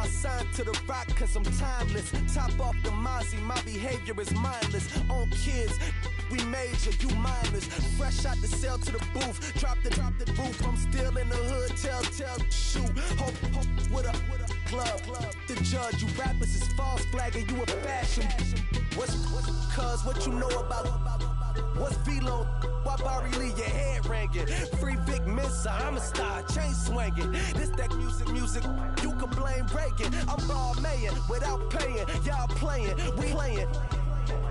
I signed to the rock cause I'm timeless. Top off the Mozzie, my behavior is mindless. On kids, we major, you mindless. Fresh out the cell to the booth. Drop the roof, I'm still in the hood. Tell, shoot. Hope with a club. The judge, you rappers is false flagging, you a fashion. What's cuz, what you know about? What's Velo? Why Barry Lee, your head ringing? Free Vic Mensa, I'm a star, chain swinging. This that music, you can blame Reagan. I'm Balmain without paying, y'all playing, we playing.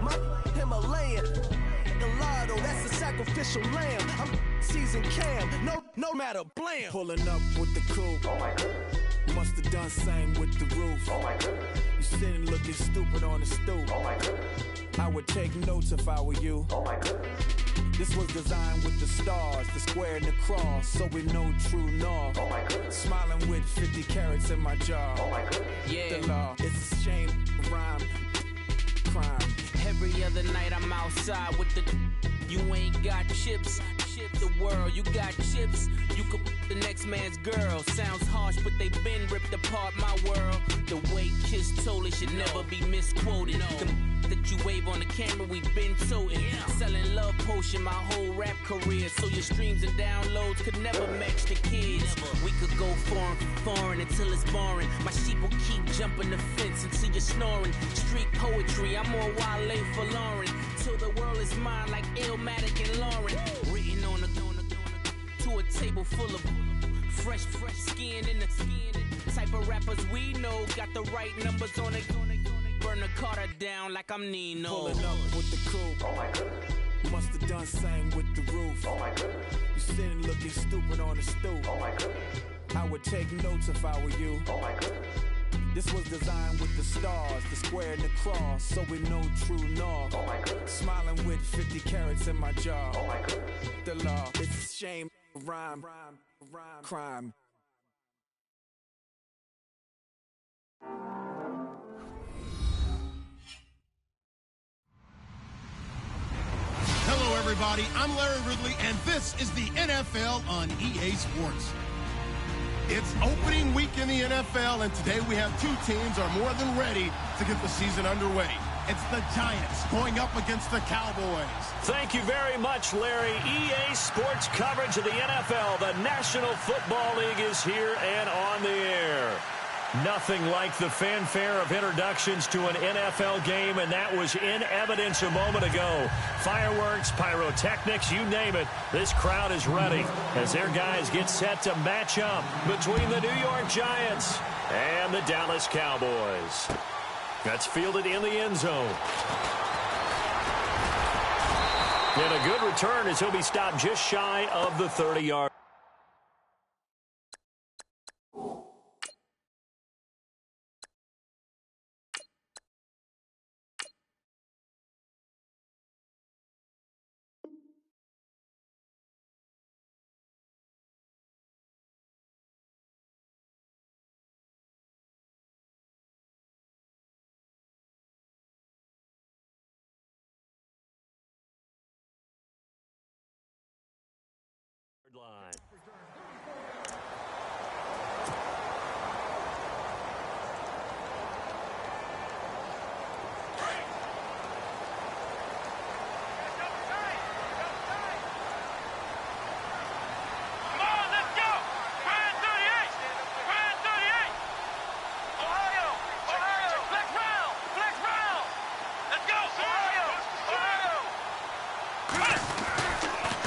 My Himalayan, Gallardo, that's a sacrificial lamb. I'm seasoned Cam, no matter, blam. Pulling up with the coupe. Oh my goodness. Must have done same with the roof. Oh my goodness. You sitting looking stupid on the stoop. Oh my goodness. I would take notes if I were you. Oh my goodness. This was designed with the stars, the square and the cross, so we know true north. Oh my goodness. Smiling with 50 carats in my jaw. Oh my goodness. Yeah. The law, it's a shame, rhyme, crime. Every other night I'm outside with the. You ain't got chips. The world, you got chips. You could the next man's girl. Sounds harsh, but they been ripped apart my world. The way Kiss told it should never be misquoted. The that you wave on the camera, we been toting. Selling love potion my whole rap career. So your streams and downloads could never match the kids. We could go foreign until it's boring. My sheep will keep jumping the fence until you're snoring. Street poetry, I'm more Wale for Lauren. Till the world is mine like Illmatic and Lauren. Written on to a table full of fresh skin in the type of rappers we know. Got the right numbers on it. Burn the Carter down like I'm Nino. Pulling up with the coupe. Oh my goodness. Must have done same with the roof. Oh my goodness. You sitting looking stupid on the stoop. Oh my goodness. I would take notes if I were you. Oh my goodness. This was designed with the stars, the square and the cross, so we know true north. Oh my goodness. Smiling with 50 carats in my jaw. Oh my goodness. The law, it's a shame, rhyme, crime. Hello, everybody. I'm Larry Ridley, and this is the NFL on EA Sports. It's opening week in the NFL, and today we have two teams are more than ready to get the season underway. It's the Giants going up against the Cowboys. Thank you very much, Larry. EA Sports coverage of the NFL. The National Football League is here and on the air. Nothing like the fanfare of introductions to an NFL game, and that was in evidence a moment ago. Fireworks, pyrotechnics, you name it. This crowd is ready as their guys get set to match up between the New York Giants and the Dallas Cowboys. That's fielded in the end zone. And a good return as he'll be stopped just shy of the 30-yard. Line.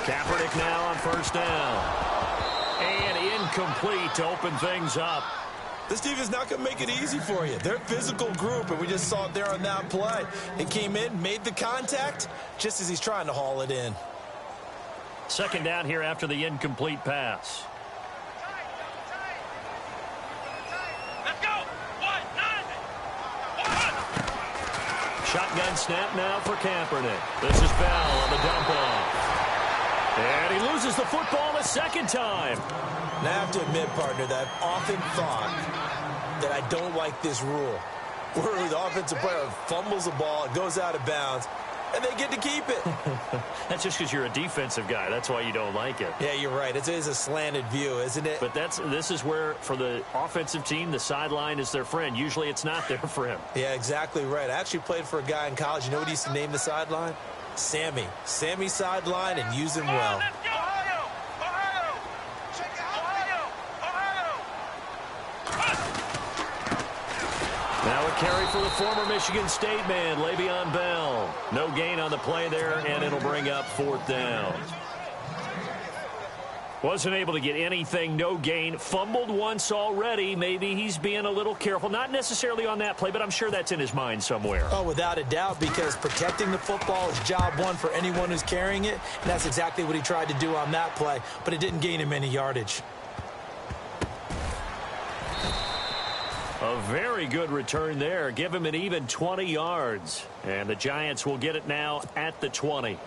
Kaepernick now on first down. And incomplete to open things up. This defense not going to make it easy for you. They're a physical group, and we just saw it there on that play. It came in, made the contact, just as he's trying to haul it in. Second down here after the incomplete pass. Let's go. Shotgun snap now for Kaepernick. This is Bell on the dump off. And he loses the football a second time. Now, I have to admit, partner, that I've often thought that I don't like this rule. Where the offensive player fumbles the ball, it goes out of bounds, and they get to keep it. That's just because you're a defensive guy. That's why you don't like it. Yeah, you're right. It is a slanted view, isn't it? But this is where, for the offensive team, the sideline is their friend. Usually it's not there for him. Yeah, exactly right. I actually played for a guy in college. You know what he used to name the sideline? Sammy. Sammy sideline, and use him well. Let's go! Ohio! Ohio! Check it out! Ohio! Now a carry for the former Michigan State man, Le'Veon Bell. No gain on the play there, and it'll bring up 4th down. Wasn't able to get anything, no gain. Fumbled once already. Maybe he's being a little careful. Not necessarily on that play, but I'm sure that's in his mind somewhere. Oh, without a doubt, because protecting the football is job one for anyone who's carrying it, and that's exactly what he tried to do on that play, but it didn't gain him any yardage. A very good return there. Give him an even 20 yards. And the Giants will get it now at the 20.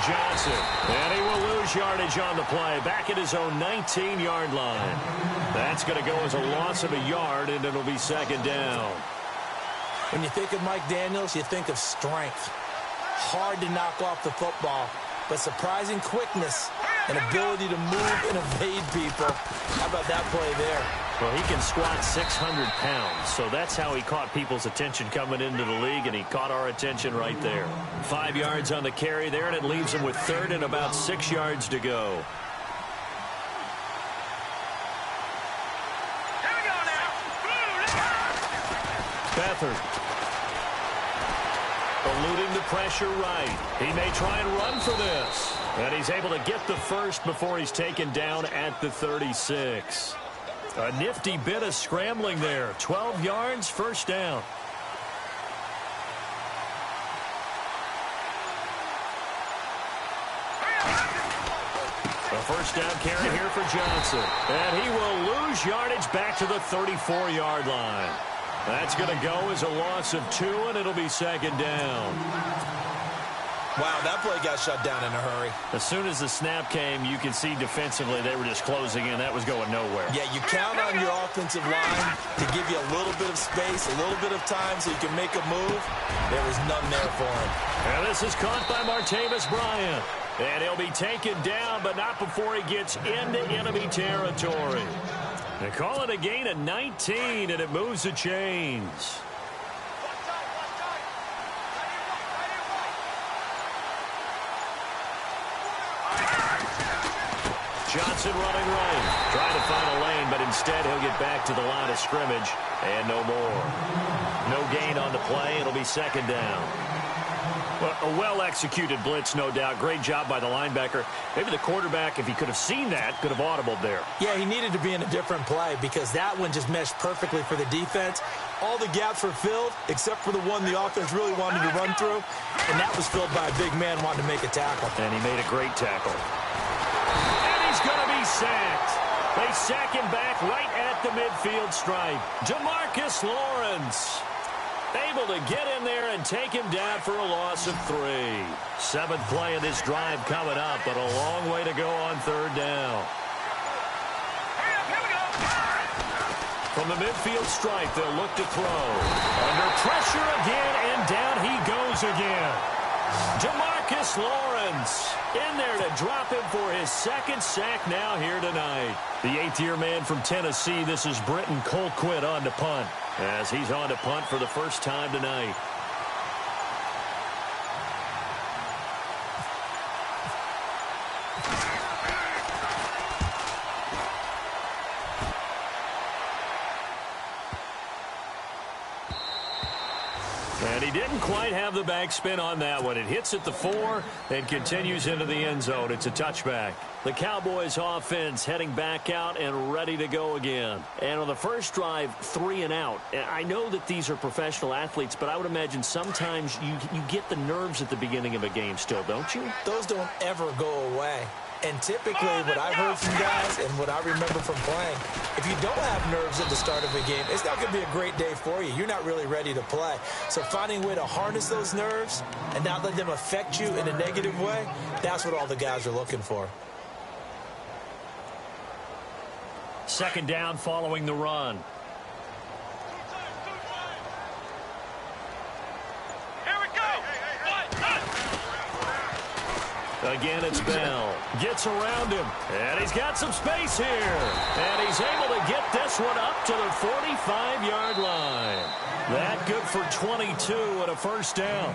Johnson, and he will lose yardage on the play. Back at his own 19-yard line. That's going to go as a loss of a yard, and it'll be 2nd down. When you think of Mike Daniels, you think of strength. Hard to knock off the football, but surprising quickness and ability to move and evade people. How about that play there? Well, he can squat 600 pounds, so that's how he caught people's attention coming into the league, and he caught our attention right there. 5 yards on the carry there, and it leaves him with 3rd and about 6 yards to go. Here we go now. Beathard. Eluding the pressure right. He may try and run for this. And he's able to get the first before he's taken down at the 36. A nifty bit of scrambling there. 12 yards, 1st down. A 1st down carry here for Johnson. And he will lose yardage back to the 34-yard line. That's going to go as a loss of 2, and it'll be 2nd down. Wow, that play got shut down in a hurry. As soon as the snap came, you can see defensively they were just closing in. That was going nowhere. Yeah, you count on your offensive line to give you a little bit of space, a little bit of time so you can make a move. There was none there for him. And this is caught by Martavis Bryant. And he'll be taken down, but not before he gets into enemy territory. They call it a gain of 19, and it moves the chains. Johnson running right. Trying to find a lane, but instead he'll get back to the line of scrimmage. And no more. No gain on the play. It'll be 2nd down. Well, a well-executed blitz, no doubt. Great job by the linebacker. Maybe the quarterback, if he could have seen that, could have audibled there. Yeah, he needed to be in a different play because that one just meshed perfectly for the defense. All the gaps were filled except for the one the offense really wanted to run through, and that was filled by a big man wanting to make a tackle. And he made a great tackle. And he's going to be sacked. They sack him back right at the midfield stripe. DeMarcus Lawrence able to get in there and take him down for a loss of 3. 7th play of this drive coming up, but a long way to go on 3rd down. From the midfield stripe, they'll look to throw. Under pressure again, and down he goes again. DeMarcus Lawrence in there to drop him for his 2nd sack now here tonight. The 8th-year man from Tennessee, this is Britton Colquitt on to punt, as he's on to punt for the first time tonight. And he didn't quite have the backspin on that one. It hits at the 4 and continues into the end zone. It's a touchback. The Cowboys offense heading back out and ready to go again. And on the first drive, 3 and out. I know that these are professional athletes, but I would imagine sometimes you get the nerves at the beginning of a game still, don't you? Those don't ever go away. And typically what I've heard from guys and what I remember from playing, if you don't have nerves at the start of a game, it's not going to be a great day for you. You're not really ready to play. So finding a way to harness those nerves and not let them affect you in a negative way, that's what all the guys are looking for. second down following the run. Again, it's Bell. Gets around him. And he's got some space here. And he's able to get this one up to the 45-yard line. That good for 22 and a first down.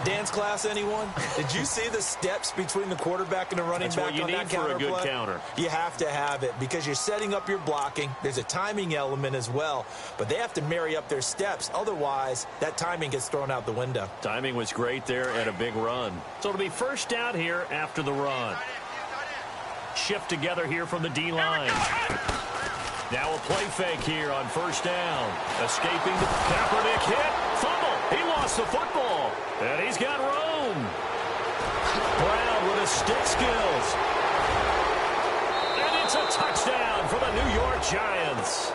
Dance class, anyone? Did you see the steps between the quarterback and the running back on that counter play? That's what you need for a good counter. You have to have it because you're setting up your blocking. There's a timing element as well, but they have to marry up their steps. Otherwise, that timing gets thrown out the window. Timing was great there and a big run. So it'll be first down here after the run. Shift together here from the D-line. Now a play fake here on first down. Escaping the Kaepernick hit. Fumble. He lost the football. And he's got room. Brown with his stick skills. And it's a touchdown for the New York Giants.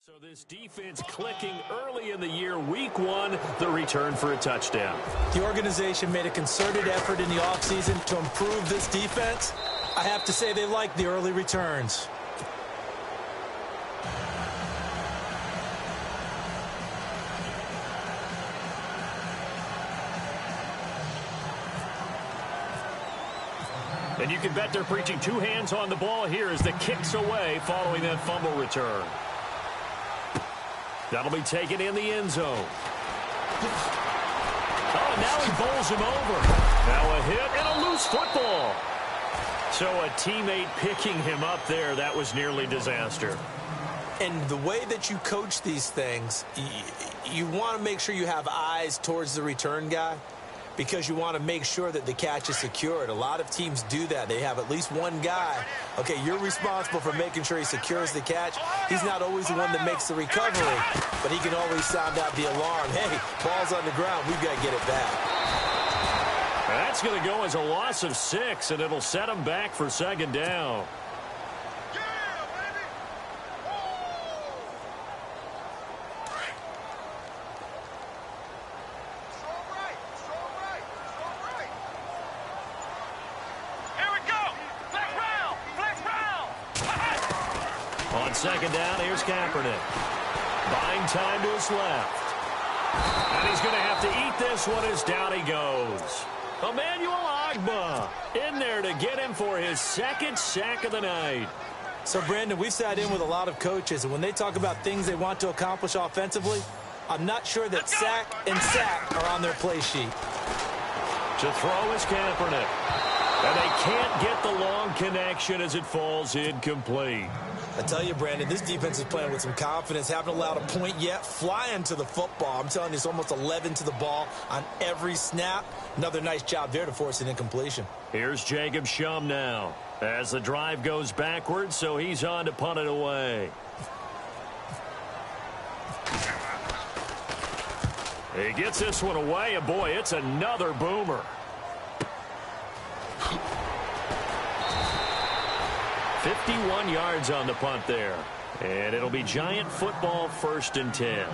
So this defense clicking early in the year, week one, the return for a touchdown. The organization made a concerted effort in the offseason to improve this defense. I have to say they like the early returns. And you can bet they're preaching two hands on the ball here as the kick's away following that fumble return. That'll be taken in the end zone. Oh, now he bowls him over. Now a hit and a loose football. So a teammate picking him up there, that was nearly disaster. And the way that you coach these things, you want to make sure you have eyes towards the return guy because you want to make sure that the catch is secured. A lot of teams do that. They have at least one guy. Okay, you're responsible for making sure he secures the catch. He's not always the one that makes the recovery, but he can always sound out the alarm. Hey, ball's on the ground. We've got to get it back. That's going to go as a loss of 6, and it'll set him back for second down. Second down, here's Kaepernick. Buying time to his left. And he's going to have to eat this one as down he goes. Emmanuel Ogbah in there to get him for his second sack of the night. So, Brandon, we've sat in with a lot of coaches, and when they talk about things they want to accomplish offensively, I'm not sure that sack and sack are on their play sheet. To throw is Kaepernick. And they can't get the long connection as it falls incomplete. I tell you, Brandon, this defense is playing with some confidence. Haven't allowed a point yet. Flying to the football. I'm telling you, it's almost 11 to the ball on every snap. Another nice job there to force an incompletion. Here's Jacob Shum now as the drive goes backwards, so he's on to punt it away. He gets this one away, and boy, it's another boomer. 51 yards on the punt there. And it'll be Giant football, 1st and 10.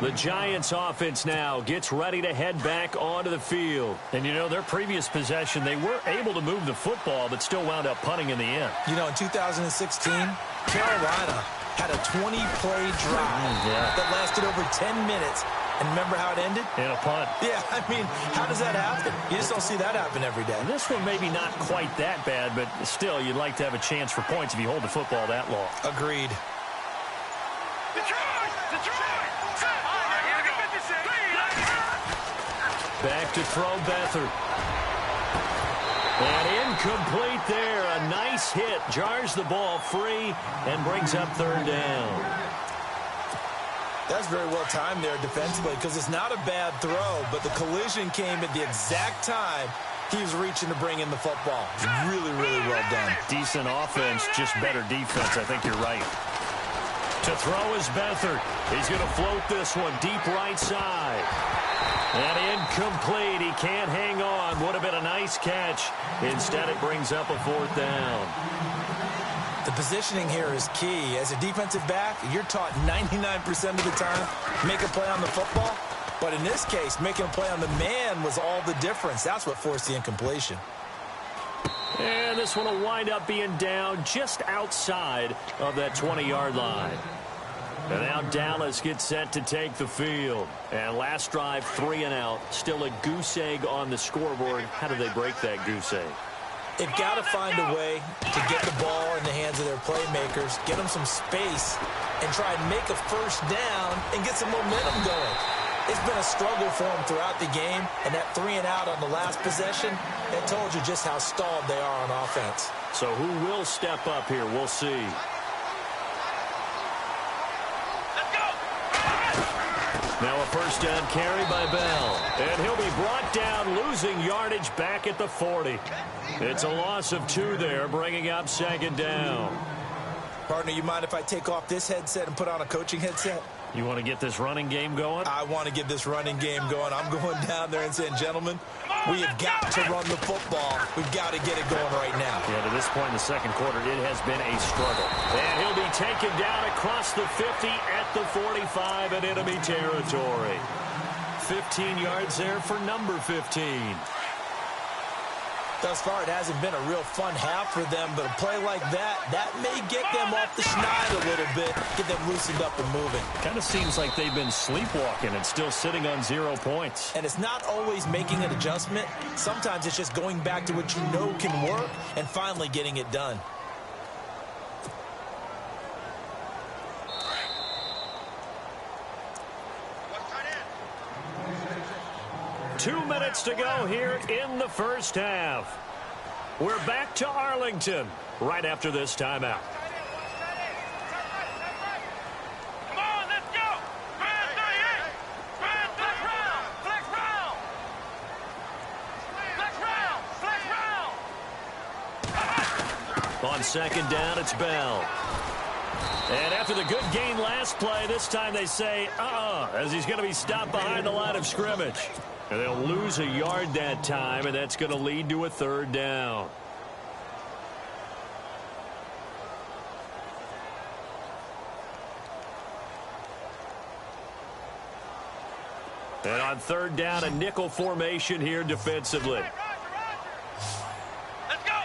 The Giants offense now gets ready to head back onto the field. And, you know, their previous possession, they were able to move the football, but still wound up punting in the end. You know, in 2016, Carolina had a 20-play drive that lasted over 10 minutes. And remember how it ended? In a punt. Yeah, I mean, how does that happen? You just don't see that happen every day. This one maybe not quite that bad, but still, you'd like to have a chance for points if you hold the football that long. Agreed. Back to throw Beathard. And incomplete there. A nice hit. Jars the ball free and brings up 3rd down. That's very well timed there defensively because it's not a bad throw, but the collision came at the exact time he was reaching to bring in the football. Really, really well done. Decent offense, just better defense. I think you're right. To throw is Beathard. He's going to float this one deep right side. And incomplete. He can't hang on. Would have been a nice catch. Instead, it brings up a 4th down. The positioning here is key. As a defensive back, you're taught 99% of the time, make a play on the football. But in this case, making a play on the man was all the difference. That's what forced the incompletion. And this one will wind up being down just outside of that 20-yard line. And now Dallas gets set to take the field. And last drive, 3 and out. Still a goose egg on the scoreboard. How do they break that goose egg? They've got to find a way to get the ball in the hands of their playmakers, get them some space, and try and make a first down and get some momentum going. It's been a struggle for them throughout the game, and that 3 and out on the last possession, that told you just how stalled they are on offense. So who will step up here? We'll see. Now a first down carry by Bell. And he'll be brought down, losing yardage back at the 40. It's a loss of 2 there, bringing up second down. Partner, you mind if I take off this headset and put on a coaching headset? You want to get this running game going? I want to get this running game going. I'm going down there and saying, gentlemen, we have got to run the football. We've got to get it going right now. Yeah, to this point in the second quarter, it has been a struggle. And he'll be taken down across the 50 at the 45 in enemy territory. 15 yards there for number 15. Thus far, it hasn't been a real fun half for them, but a play like that may get them off the schneid a little bit, get them loosened up and moving. Kind of seems like they've been sleepwalking and still sitting on 0 points. And it's not always making an adjustment. Sometimes it's just going back to what you know can work and finally getting it done. Two minutes to go here in the first half. We're back to Arlington right after this timeout. Come on, let's go. Brand 38. Brand flex round. Flex round. Flex round. Flex round. On second down, it's Bell. And after the good gain last play, this time they say, as he's going to be stopped behind the line of scrimmage. And they'll lose a yard that time, and that's going to lead to a third down. And on third down, a nickel formation here defensively. Let's go.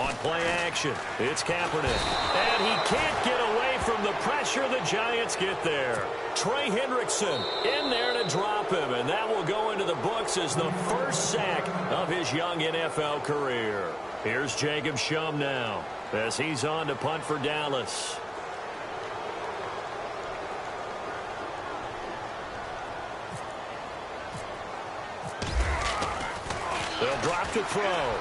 On play action, it's Kaepernick. And he can't get away from the pressure. The Giants get there. Trey Hendrickson in there to drop him, and that will go into the books as the first sack of his young NFL career. Here's Jacob Shum now as he's on to punt for Dallas. They'll drop to throw.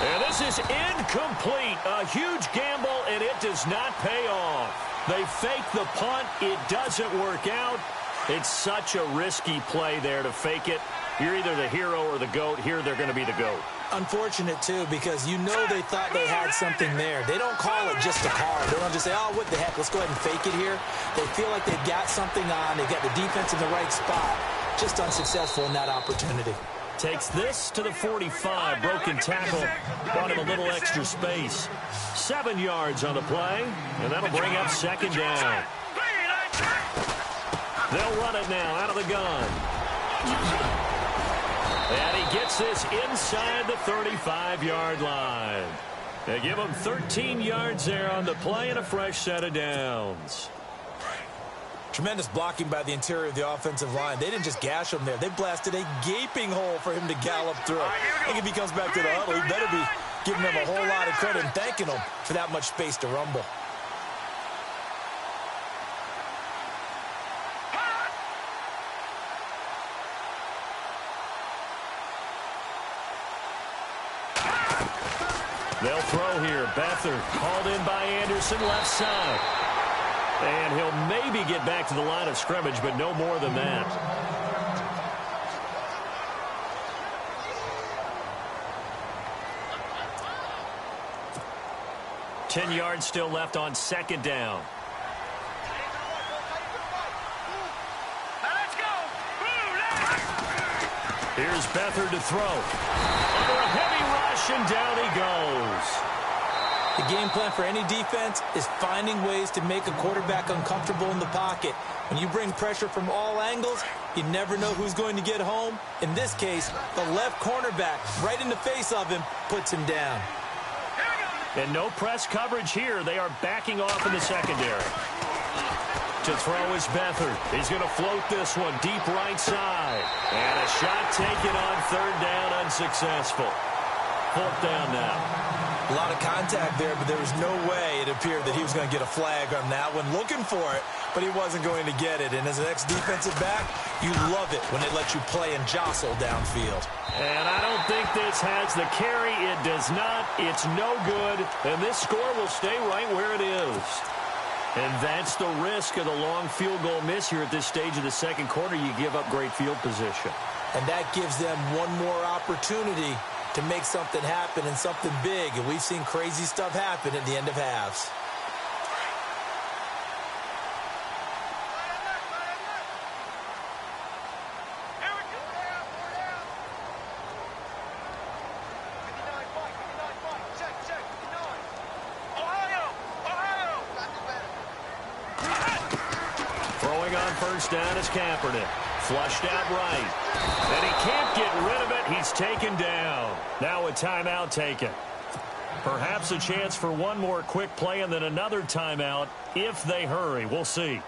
And this is incomplete. A huge gamble, and it does not pay off. They fake the punt. It doesn't work out. It's such a risky play there to fake it. You're either the hero or the GOAT. Here they're going to be the GOAT. Unfortunate, too, because you know they thought they had something there. They don't call it just a call. They don't just say, oh, what the heck, let's go ahead and fake it here. They feel like they've got something on. They've got the defense in the right spot. Just unsuccessful in that opportunity. Takes this to the 45. Broken tackle. Brought him a little extra space. 7 yards on the play, and that'll bring up second down. They'll run it now out of the gun. And he gets this inside the 35-yard line. They give him 13 yards there on the play and a fresh set of downs. Tremendous blocking by the interior of the offensive line. They didn't just gash him there. They blasted a gaping hole for him to gallop through. I think if he comes back to the huddle, he better be giving them a whole lot of credit and thanking them for that much space to rumble. They'll throw here. Beathard called in by Anderson, left side. And he'll maybe get back to the line of scrimmage, but no more than that. Ten yards still left on second down. Now let's go. Here's Beathard to throw. Under a heavy rush, and down he goes. The game plan for any defense is finding ways to make a quarterback uncomfortable in the pocket. When you bring pressure from all angles, you never know who's going to get home. In this case, the left cornerback, right in the face of him, puts him down. And no press coverage here. They are backing off in the secondary. To throw is Beathard. He's going to float this one deep right side. And a shot taken on third down, unsuccessful. Fourth down now. A lot of contact there, but there was no way it appeared that he was going to get a flag on that one. Looking for it, but he wasn't going to get it. And as an ex-defensive back, you love it when it lets you play and jostle downfield. And I don't think this has the carry. It does not. It's no good. And this score will stay right where it is. And that's the risk of the long field goal miss here at this stage of the second quarter. You give up great field position. And that gives them one more opportunity to make something happen and something big. And we've seen crazy stuff happen at the end of halves. Throwing on first down is Kaepernick. Flushed out right. And he can't get rid of it. He's taken down. Now a timeout taken. Perhaps a chance for one more quick play and then another timeout if they hurry. We'll see.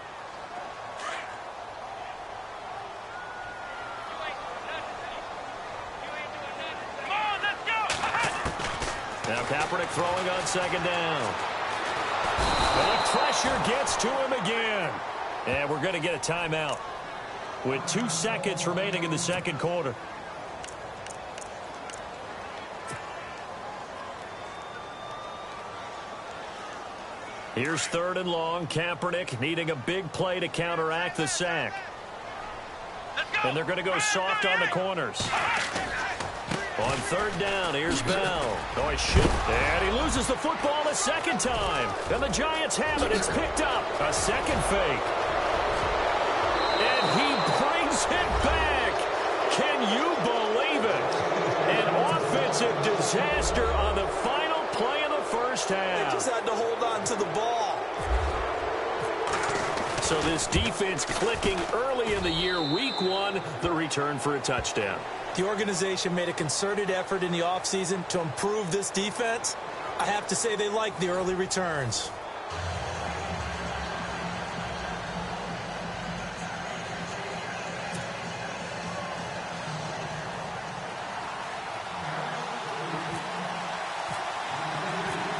Now Kaepernick throwing on second down. And the pressure gets to him again. And we're going to get a timeout with 2 seconds remaining in the second quarter. Here's third and long. Kaepernick needing a big play to counteract the sack. And they're going to go soft on the corners. On third down, here's Bell. Oh, he should. And he loses the football a second time. And the Giants have it. It's picked up. A second fake. And he brings it back. Can you believe it? An offensive disaster on the final play of the first half. They just had to hold on to the ball. So this defense clicking early in the year, week one, the return for a touchdown. The organization made a concerted effort in the offseason to improve this defense. I have to say they like the early returns.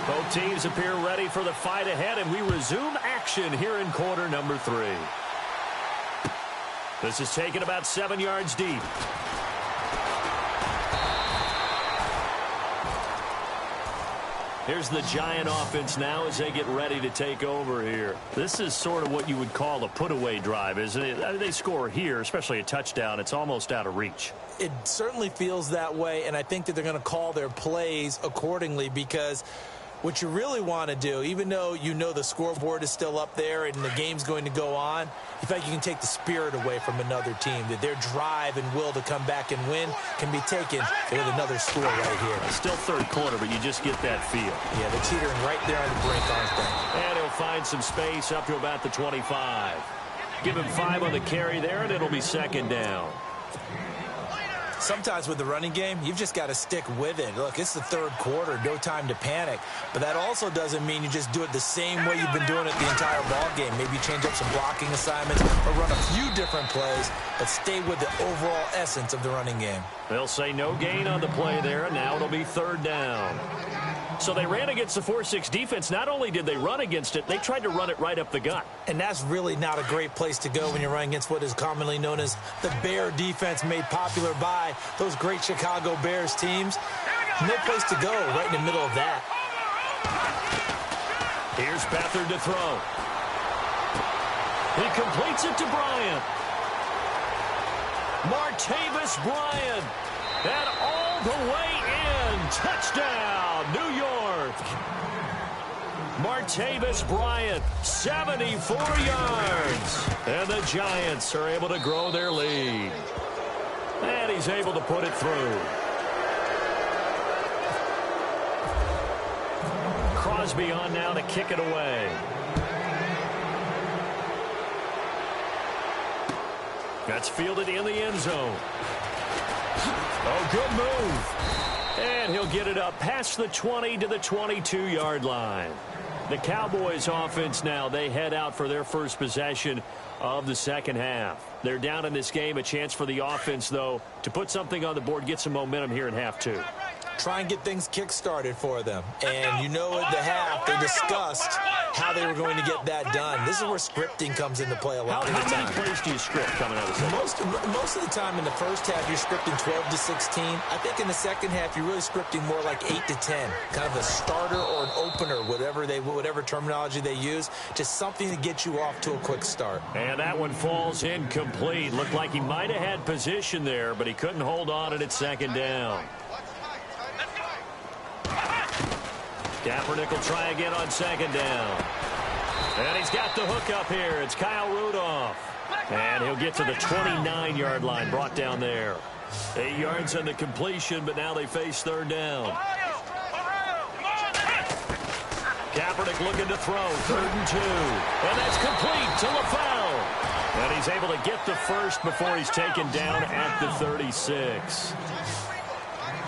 Both teams appear ready for the fight ahead, and we resume action here in quarter number 3. This is taken about 7 yards deep. Here's the Giant offense now as they get ready to take over here. This is sort of what you would call a put-away drive, isn't it? I mean, they score here, especially a touchdown. It's almost out of reach. It certainly feels that way, and I think that they're going to call their plays accordingly because what you really want to do, even though you know the scoreboard is still up there and the game's going to go on, you think you can take the spirit away from another team, that their drive and will to come back and win can be taken with another score right here. It's still third quarter, but you just get that feel. Yeah, they're teetering right there on the brink, aren't they? And he'll find some space up to about the 25. Give him 5 on the carry there, and it'll be second down. Sometimes with the running game, you've just got to stick with it. Look, it's the third quarter, no time to panic. But that also doesn't mean you just do it the same way you've been doing it the entire ball game. Maybe change up some blocking assignments or run a few different plays, but stay with the overall essence of the running game. They'll say no gain on the play there, and now it'll be third down. So they ran against the 4-6 defense. Not only did they run against it, they tried to run it right up the gut. And that's really not a great place to go when you're running against what is commonly known as the Bear defense, made popular by those great Chicago Bears teams. No place to go right in the middle of that. Here's Beathard to throw. He completes it to Bryant. Martavis Bryant. And all the way in. Touchdown, New York. Martavis Bryant, 74 yards. And the Giants are able to grow their lead. And he he's able to put it through. Crosby on now to kick it away. That's fielded in the end zone. Oh, good move. And he'll get it up past the 20 to the 22-yard line. The Cowboys offense now, they head out for their first possession of the second half. They're down in this game. A chance for the offense, though, to put something on the board, get some momentum here in half two. Try and get things kick-started for them. And you know at the half, they discussed how they were going to get that done. This is where scripting comes into play a lot of the time. How many plays do you script coming out of the second? Most of the time in the first half, you're scripting 12 to 16. I think in the second half, you're really scripting more like 8 to 10. Kind of a starter or an opener, whatever terminology they use. Just something to get you off to a quick start. And that one falls incomplete. Looked like he might have had position there, but he couldn't hold on at second down. Kaepernick will try again on second down. And he's got the hook up here. It's Kyle Rudolph. And he'll get to the 29-yard line, brought down there. 8 yards on the completion, but now they face third down. Kaepernick looking to throw, 3rd and 2. And that's complete to LaFleur. And he's able to get the first before he's taken down at the 36.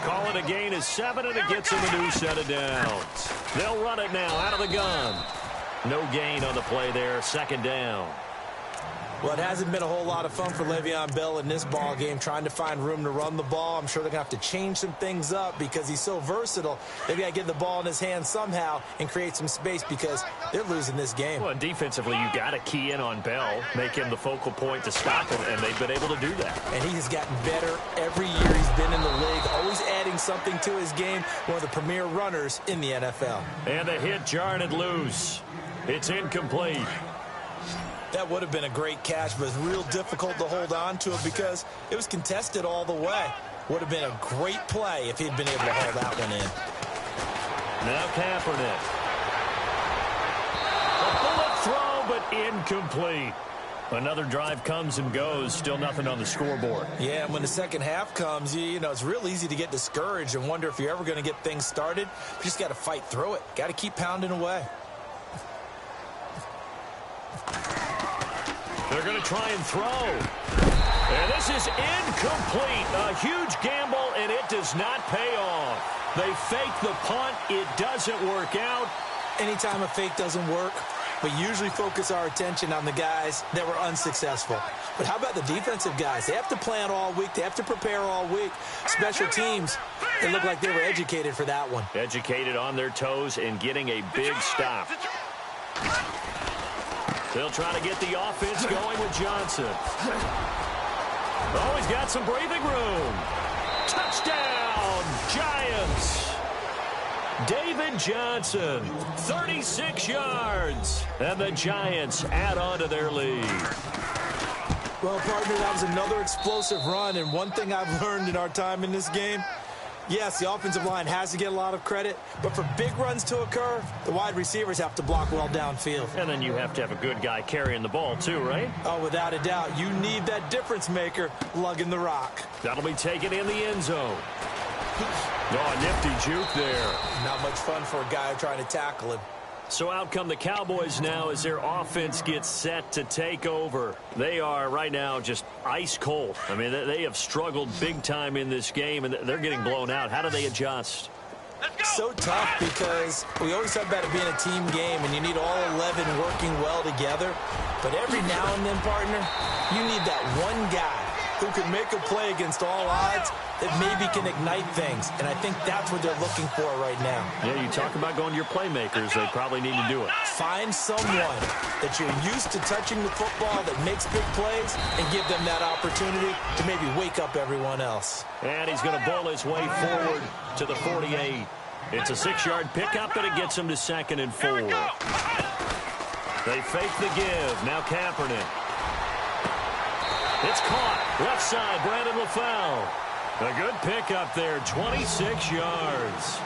Call it a gain of 7, and it gets him a new set of downs. They'll run it now out of the gun. No gain on the play there, second down. Well, it hasn't been a whole lot of fun for Le'Veon Bell in this ball game, trying to find room to run the ball. I'm sure they're going to have to change some things up because he's so versatile. They've got to get the ball in his hands somehow and create some space because they're losing this game. Well, defensively, you got to key in on Bell, make him the focal point to stop him, and they've been able to do that. And he has gotten better every year he's been in the league, always adding something to his game, one of the premier runners in the NFL. And the hit jarred it loose. It's incomplete. That would have been a great catch, but it's real difficult to hold on to it because it was contested all the way. Would have been a great play if he'd been able to hold that one in. Now Kaepernick. A bullet throw, but incomplete. Another drive comes and goes. Still nothing on the scoreboard. Yeah, and when the second half comes, you know, it's real easy to get discouraged and wonder if you're ever going to get things started. You just got to fight through it. Got to keep pounding away. They're going to try and throw. And this is incomplete. A huge gamble, and it does not pay off. They fake the punt. It doesn't work out. Anytime a fake doesn't work, we usually focus our attention on the guys that were unsuccessful. But how about the defensive guys? They have to plan all week. They have to prepare all week. Special teams, it looked like they were educated for that one. Educated on their toes and getting a big stop. They'll try to get the offense going with Johnson. Oh, he's got some breathing room. Touchdown, Giants. David Johnson, 36 yards. And the Giants add on to their lead. Well, partner, that was another explosive run. And one thing I've learned in our time in this game, yes, the offensive line has to get a lot of credit, but for big runs to occur, the wide receivers have to block well downfield. And then you have to have a good guy carrying the ball too, right? Oh, without a doubt. You need that difference maker lugging the rock. That'll be taken in the end zone. Oh, a nifty juke there. Not much fun for a guy trying to tackle him. So out come the Cowboys now as their offense gets set to take over. They are right now just ice cold. I mean, they have struggled big time in this game, and they're getting blown out. How do they adjust? So tough because we always talk about it being a team game, and you need all 11 working well together. But every now and then, partner, you need that one guy who can make a play against all odds that maybe can ignite things. And I think that's what they're looking for right now. Yeah, you talk about going to your playmakers. They probably need to do it. Find someone that you're used to touching the football that makes big plays and give them that opportunity to maybe wake up everyone else. And he's going to bowl his way forward to the 48. It's a 6-yard pickup, and it gets him to 2nd and 4. They fake the give. Now Kaepernick. It's caught. Left side, Brandon LaFleur. A good pickup there, 26 yards.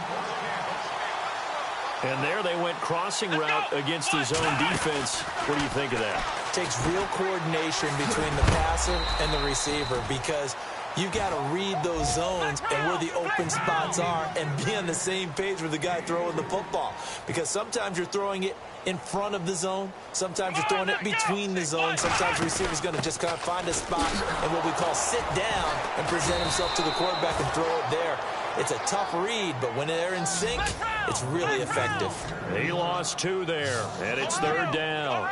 And there they went crossing route against his own defense. What do you think of that? Takes real coordination between the passer and the receiver because You've got to read those zones and where the open spots are and be on the same page with the guy throwing the football. Because sometimes you're throwing it in front of the zone. Sometimes you're throwing it between the zones. Sometimes the receiver's going to just kind of find a spot and what we call sit down and present himself to the quarterback and throw it there. It's a tough read, but when they're in sync, it's really effective. He lost 2 there, and it's 3rd down.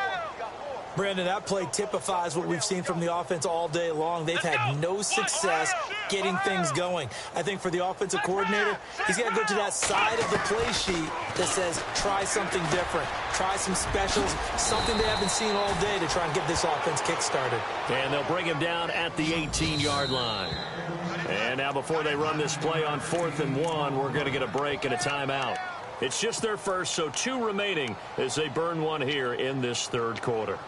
Brandon, that play typifies what we've seen from the offense all day long. They've had no success getting things going. I think for the offensive coordinator, he's got to go to that side of the play sheet that says, try something different. Try some specials, something they haven't seen all day to try and get this offense kick-started. And they'll bring him down at the 18-yard line. And now before they run this play on 4th and 1, we're going to get a break and a timeout. It's just their first, so 2 remaining as they burn 1 here in this 3rd quarter.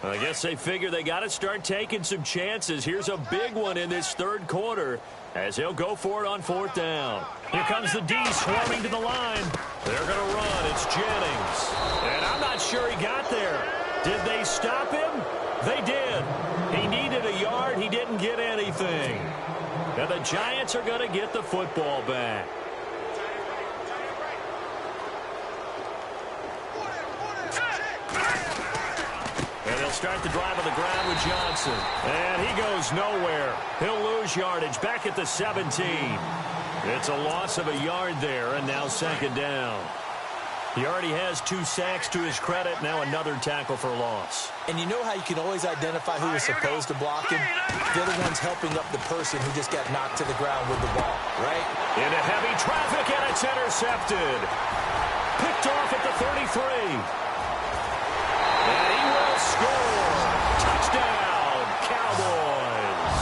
I guess they figure they got to start taking some chances. Here's a big one in this 3rd quarter as he'll go for it on 4th down. Here comes the D swarming to the line. They're going to run. It's Jennings. And I'm not sure he got there. Did they stop him? They did. He needed a yard. He didn't get anything. Now the Giants are going to get the football back. And they'll start the drive on the ground with Johnson. And he goes nowhere. He'll lose yardage back at the 17. It's a loss of a yard there, and now 2nd down. He already has 2 sacks to his credit. Now another tackle for loss. And you know how you can always identify who is supposed to block him? They're the ones helping up the person who just got knocked to the ground with the ball, right? Into heavy traffic, and it's intercepted. Picked off at the 33. And he will score. Touchdown, Cowboys.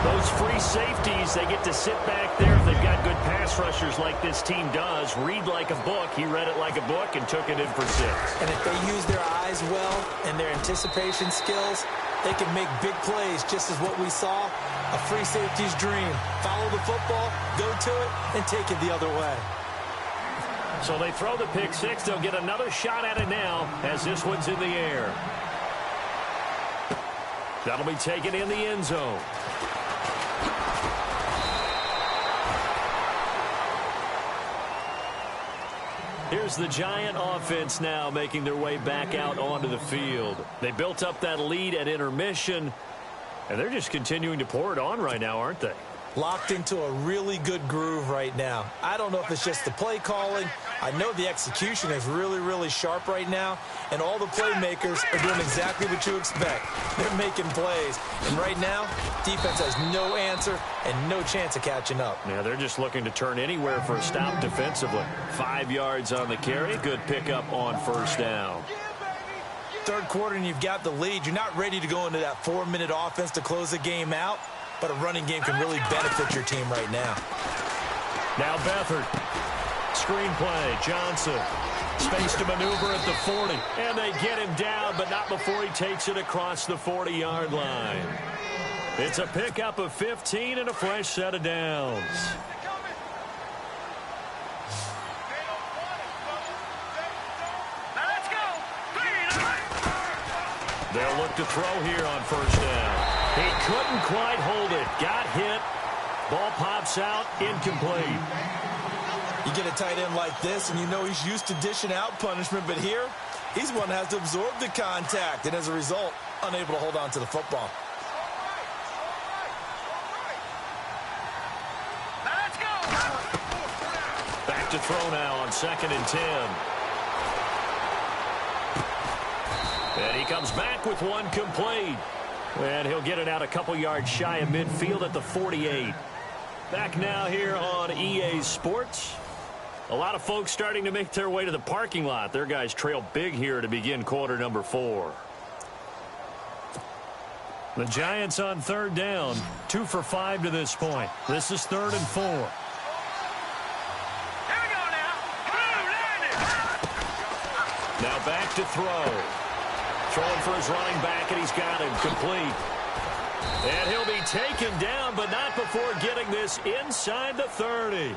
Those free safeties, they get to sit back there if they've got good pass rushers like this team does. Read like a book. He read it like a book and took it in for 6. And if they use their eyes well and their anticipation skills, they can make big plays, just as what we saw. A free safety's dream. Follow the football, go to it, and take it the other way. So they throw the pick 6. They'll get another shot at it now as this one's in the air. That'll be taken in the end zone. Here's the Giant offense now making their way back out onto the field. They built up that lead at intermission, and they're just continuing to pour it on right now, aren't they? Locked into a really good groove right now. I don't know if it's just the play calling. I know the execution is really, really sharp right now, and all the playmakers are doing exactly what you expect. They're making plays, and right now, defense has no answer and no chance of catching up. Yeah, they're just looking to turn anywhere for a stop defensively. 5 yards on the carry. Good pickup on 1st down. 3rd quarter, and you've got the lead. You're not ready to go into that 4-minute offense to close the game out, but a running game can really benefit your team right now. Now Beathard. Screen play. Johnson. Space to maneuver at the 40. And they get him down, but not before he takes it across the 40-yard line. It's a pickup of 15 and a fresh set of downs. They'll look to throw here on 1st down. He couldn't quite hold it. Got hit. Ball pops out. Incomplete. You get a tight end like this, and you know he's used to dishing out punishment, but here, he's one that has to absorb the contact, and as a result, unable to hold on to the football. Back to throw now on 2nd and 10. And he comes back with one complete. And he'll get it out a couple yards shy of midfield at the 48. Back now here on EA Sports. A lot of folks starting to make their way to the parking lot. Their guys trail big here to begin quarter number 4. The Giants on 3rd down. 2 for 5 to this point. This is 3rd and 4. Here we go now. Now back to throw. Throwing for his running back, and he's got him complete. And he'll be taken down, but not before getting this inside the 30.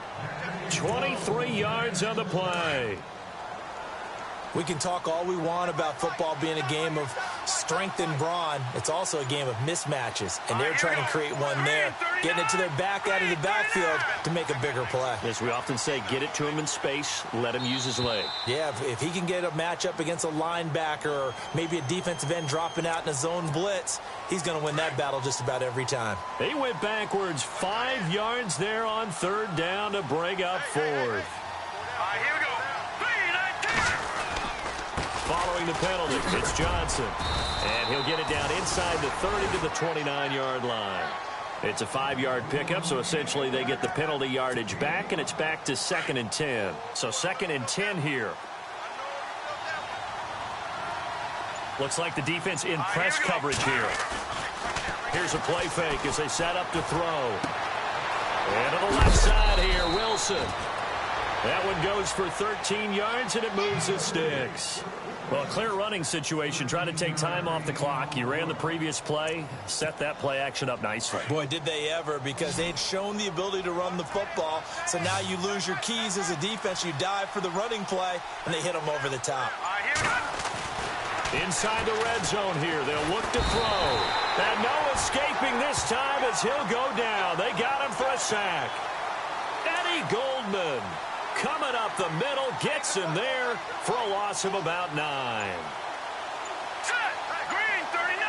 23 yards on the play. We can talk all we want about football being a game of strength and brawn. It's also a game of mismatches, and they're trying to create one there, getting it to their back out of the backfield to make a bigger play. As we often say, get it to him in space, let him use his leg. Yeah, if he can get a matchup against a linebacker or maybe a defensive end dropping out in a zone blitz, he's going to win that battle just about every time. They went backwards 5 yards there on 3rd down to bring up 4th. Here we go. Following the penalty, it's Johnson. And he'll get it down inside the 30 to the 29-yard line. It's a 5-yard pickup, so essentially they get the penalty yardage back, and it's back to 2nd and 10. So 2nd and 10 here. Looks like the defense in press coverage here. Here's a play fake as they set up to throw. And to the left side here, Wilson. That one goes for 13 yards, and it moves the sticks. Well, a clear running situation. Try to take time off the clock. You ran the previous play, set that play action up nicely. Boy, did they ever, because they'd shown the ability to run the football. So now you lose your keys as a defense. You dive for the running play, and they hit them over the top. Inside the red zone here. They'll look to throw. And no escaping this time as he'll go down. They got him for a sack. Eddie Goldman coming up the middle, gets him there for a loss of about 9. Set. Green 39.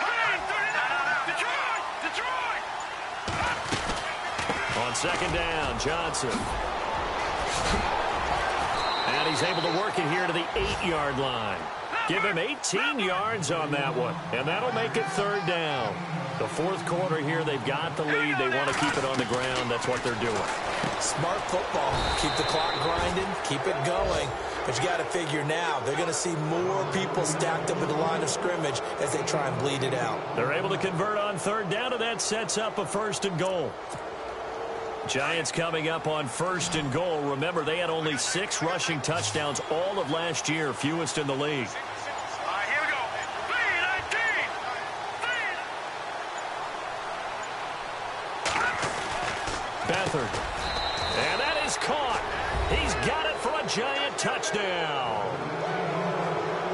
Green 39. Detroit. On 2nd down, Johnson. And he's able to work it here to the 8-yard line. Give him 18 yards on that one, and that'll make it 3rd down. The 4th quarter here, they've got the lead. They want to keep it on the ground. That's what they're doing. Smart football. Keep the clock grinding, keep it going. But you got to figure now, they're going to see more people stacked up at the line of scrimmage as they try and bleed it out. They're able to convert on 3rd down, and that sets up a 1st and goal. Giants coming up on 1st and goal. Remember, they had only 6 rushing touchdowns all of last year, fewest in the league. Here we go. Beathard. And that is caught. He's got it for a Giant touchdown.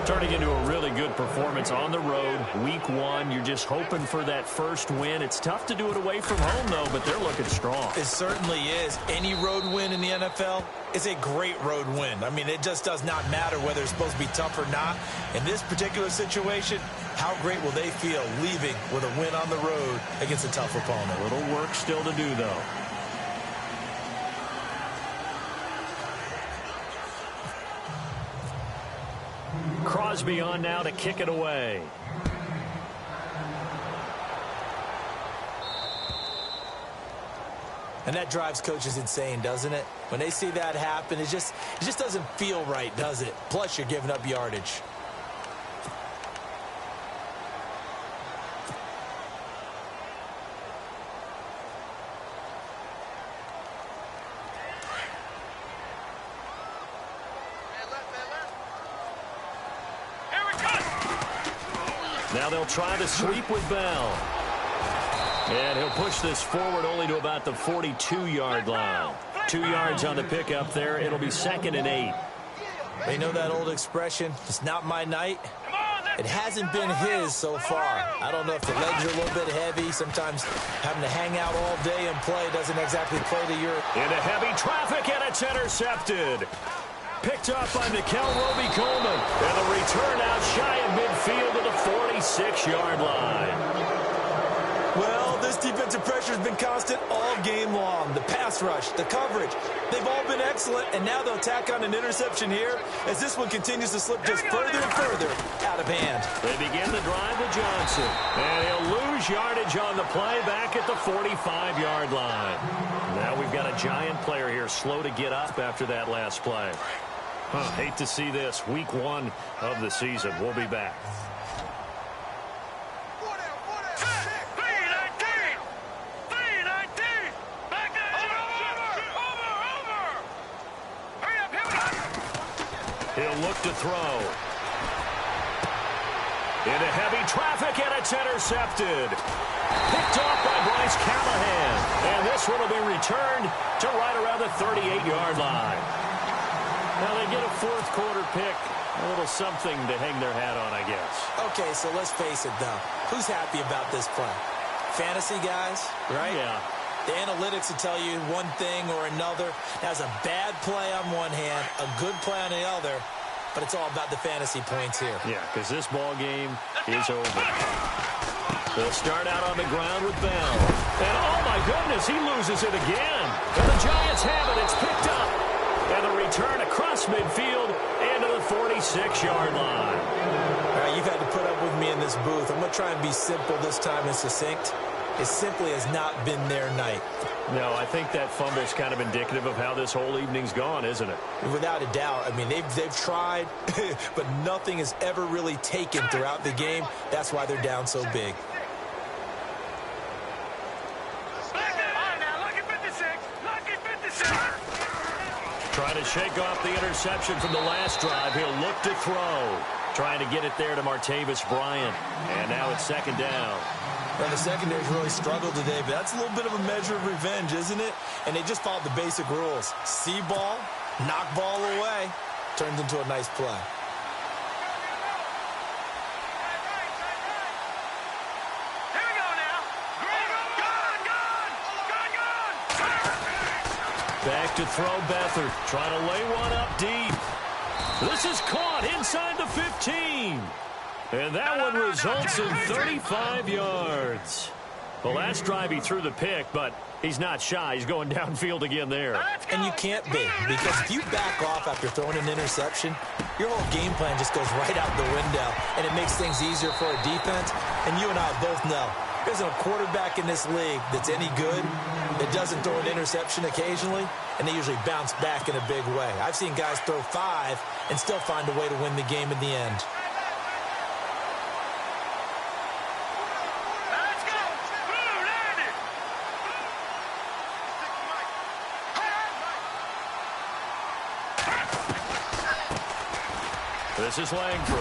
Turning into a really good performance on the road. Week 1, you're just hoping for that first win. It's tough to do it away from home, though, but they're looking strong. It certainly is. Any road win in the NFL is a great road win. I mean, it just does not matter whether it's supposed to be tough or not. In this particular situation, how great will they feel leaving with a win on the road against a tough opponent? A little work still to do, though. Crosby on now to kick it away. And that drives coaches insane, doesn't it? When they see that happen, it just doesn't feel right, does it? Plus, you're giving up yardage. Now they'll try to sweep with Bell. And he'll push this forward only to about the 42-yard line. 2 yards on the pickup there. It'll be 2nd and 8. They know that old expression, it's not my night. It hasn't been his so far. I don't know if the legs are a little bit heavy. Sometimes having to hang out all day and play doesn't exactly play to your... Into heavy traffic, and it's intercepted. Picked up by Nickel Roby-Coleman. And the return out shy of midfield to the 46-yard line. Well, this defensive pressure has been constant all game long. The pass rush, the coverage, they've all been excellent, and now they'll tack on an interception here as this one continues to slip just further and further out of hand. They begin the drive with Johnson, and he'll lose yardage on the play back at the 45-yard line. Now we've got a Giant player here slow to get up after that last play. Hate to see this. Week 1 of the season. We'll be back. He'll look to throw. Into heavy traffic, and it's intercepted. Picked off by Bryce Callahan. And this one will be returned to right around the 38-yard line. Now they get a fourth quarter pick. A little something to hang their hat on, I guess. Okay, so let's face it, though. Who's happy about this play? Fantasy guys, right? Yeah. The analytics will tell you one thing or another. That's a bad play on one hand, a good play on the other, but it's all about the fantasy points here. Yeah, because this ball game is over. They'll start out on the ground with Bell. And, oh, my goodness, he loses it again. And the Giants have it. It's picked up. And the return across midfield into the 46-yard line. All right, you've had to put up with me in this booth. I'm going to try and be simple this time and succinct. It simply has not been their night. No, I think that fumble's kind of indicative of how this whole evening's gone, isn't it? Without a doubt. I mean, they've tried, but nothing has ever really taken throughout the game. That's why they're down so big. Trying to shake off the interception from the last drive. He'll look to throw. Trying to get it there to Martavis Bryant. And now it's second down. Well, the secondary's really struggled today, but that's a little bit of a measure of revenge, isn't it? And they just followed the basic rules. See ball, knock ball away. Turns into a nice play. Back to throw Beathard. Trying to lay one up deep. This is caught inside the 15. And that one results in 35 yards. The last drive he threw the pick, but he's not shy. He's going downfield again there. And you can't be, because if you back off after throwing an interception, your whole game plan just goes right out the window, and it makes things easier for a defense. And you and I both know there isn't a quarterback in this league that's any good that doesn't throw an interception occasionally, and they usually bounce back in a big way. I've seen guys throw 5 and still find a way to win the game in the end. This is Langford.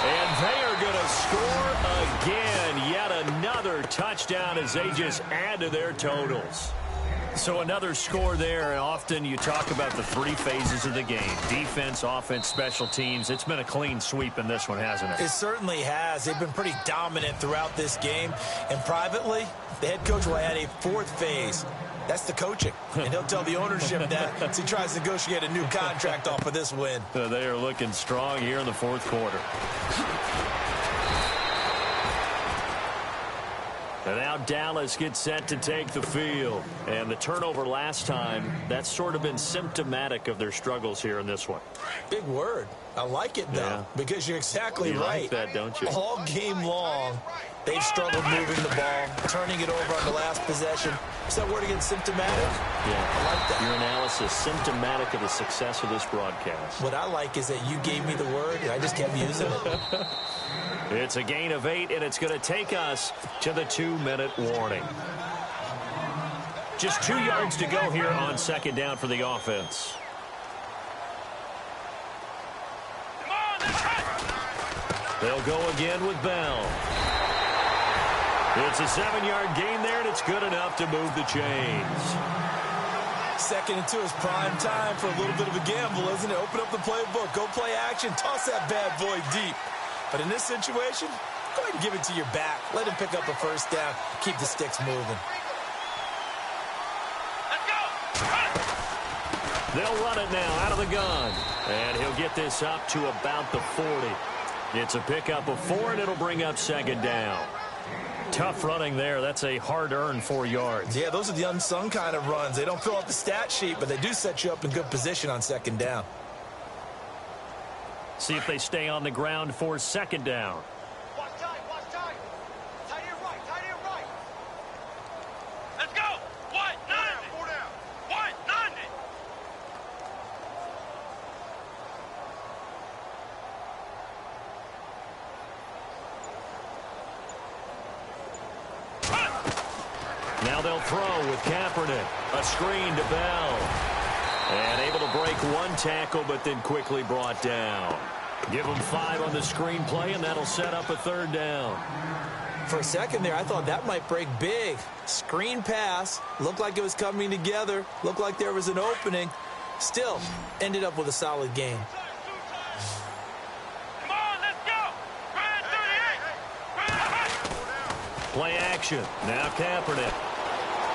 And they are going to score again. Yet another touchdown as they just add to their totals. So another score there. And often you talk about the 3 phases of the game. Defense, offense, special teams. It's been a clean sweep in this one, hasn't it? It certainly has. They've been pretty dominant throughout this game. And privately, the head coach will add a 4th phase. That's the coaching. And he'll tell the ownership that as he tries to negotiate a new contract off of this win. They are looking strong here in the 4th quarter. And now Dallas gets set to take the field. And the turnover last time, that's sort of been symptomatic of their struggles here in this one. Big word. I like it, though, because you're exactly you right. Like that, don't you? All game long, they've struggled moving the ball, turning it over on the last possession. Is that word again, symptomatic? Yeah. I like that. Your analysis, symptomatic of the success of this broadcast. What I like is that you gave me the word, and I just kept using it. It's a gain of 8, and it's going to take us to the 2-minute warning. Just 2 yards to go here on second down for the offense. They'll go again with Bell. It's a 7-yard gain there, and it's good enough to move the chains. 2nd and 2 is prime time for a little bit of a gamble, isn't it? Open up the playbook, go play action, toss that bad boy deep. But in this situation, go ahead and give it to your back. Let him pick up a first down. Keep the sticks moving. Let's go! They'll run it now out of the gun. And he'll get this up to about the 40. It's a pickup of 4, and it'll bring up second down. Tough running there. That's a hard-earned 4 yards. Yeah, those are the unsung kind of runs. They don't fill out the stat sheet, but they do set you up in good position on second down. See if they stay on the ground for second down. Watch time, watch time. Tight end right, tight end right. Let's go! What? 90. 4 down. What? 90. Now they'll throw with Kaepernick. A screen to Bell. And able to break 1 tackle, but then quickly brought down. Give them 5 on the screenplay, and that'll set up a 3rd down. For a second there, I thought that might break big. Screen pass. Looked like it was coming together. Looked like there was an opening. Still, ended up with a solid game. Come on, let's go. Ryan 38. Play action. Now Kaepernick.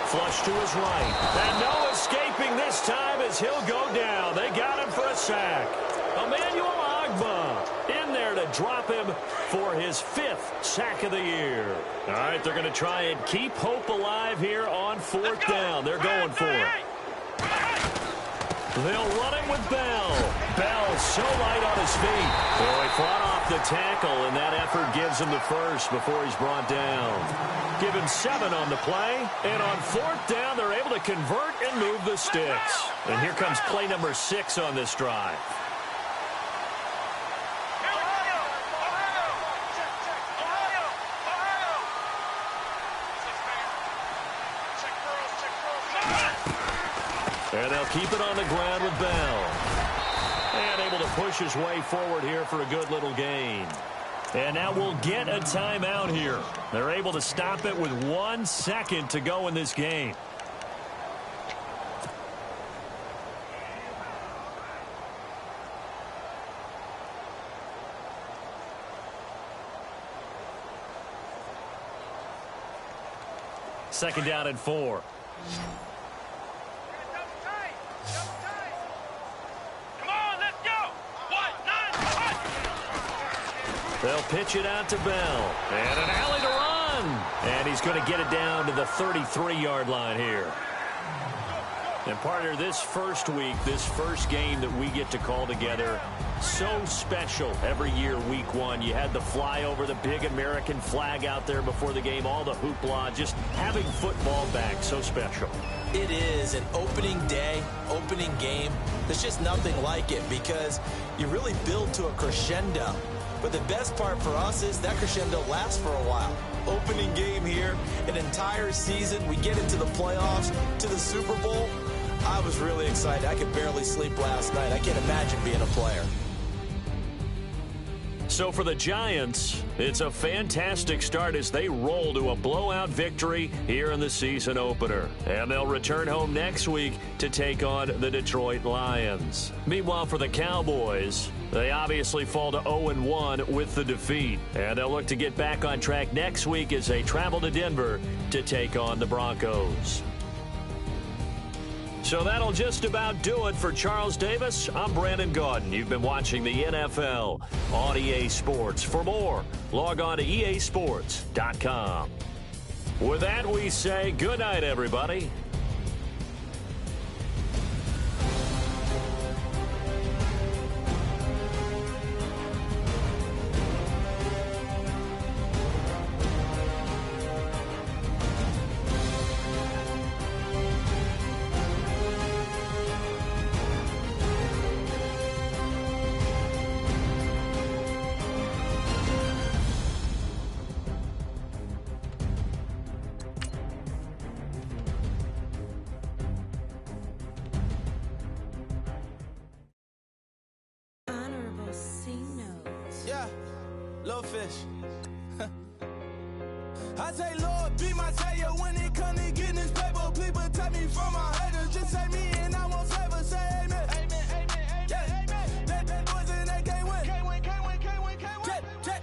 Flush to his right. And no escaping this time as he'll go down. They got him for a sack. Emmanuel Ogbah in there to drop him for his 5th sack of the year. All right, they're going to try and keep hope alive here on 4th down. They're going for it. They'll run it with Bell. Bell so light on his feet. Well, he fought off the tackle, and that effort gives him the first before he's brought down. Give him 7 on the play, and on 4th down, they're able to convert and move the sticks. And here comes play number 6 on this drive. And they'll keep it on the ground with Bell. And able to push his way forward here for a good little gain. And now we'll get a timeout here. They're able to stop it with 1 second to go in this game. Second down and 4. They'll pitch it out to Bell. And an alley to run. And he's going to get it down to the 33-yard line here. And partner, this first week, this first game that we get to call together, so special every year, week 1. You had the flyover, the big American flag out there before the game, all the hoopla, just having football back, so special. It is an opening day, opening game. There's just nothing like it because you really build to a crescendo. But the best part for us is that crescendo lasts for a while. Opening game here, an entire season. We get into the playoffs, to the Super Bowl. I was really excited. I could barely sleep last night. I can't imagine being a player. So for the Giants, it's a fantastic start as they roll to a blowout victory here in the season opener. And they'll return home next week to take on the Detroit Lions. Meanwhile, for the Cowboys, they obviously fall to 0-1 with the defeat. And they'll look to get back on track next week as they travel to Denver to take on the Broncos. So that'll just about do it for Charles Davis. I'm Brandon Gaudin. You've been watching the NFL on EA Sports. For more, log on to easports.com. With that, we say good night, everybody. Fish. I say, Lord, be my savior when it comes to getting this paper. Please protect me from my haters. Just say me and I won't favor. Say amen. Amen, amen, amen, yeah. Amen. That boys and they can't win. Can't win, can't win, can't win, can't win. Check.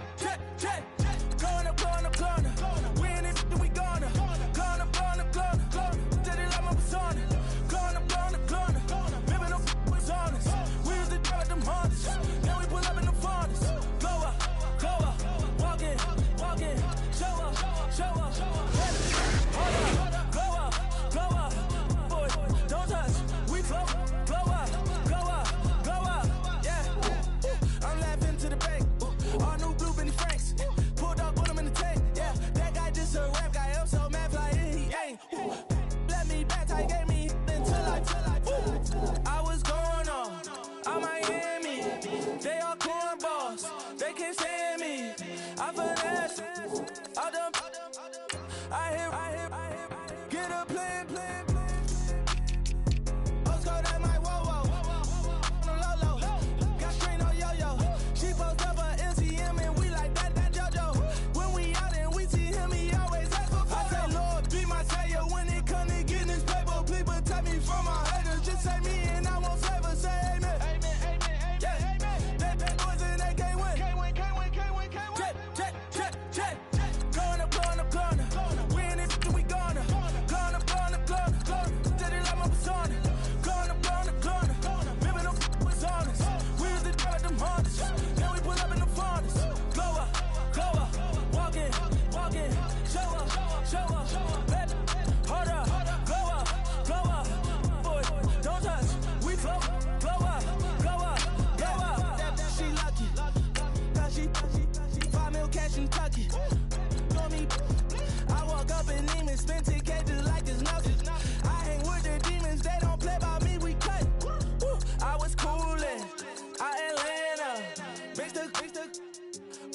Going up. We in it, we gonna. Going up. Tell it like my persona. Going up. Remember them was honest. We used to drive them Hondas. Now we pull up in the Fondas. Go up. Walk in, show up, hold up, go up, boy,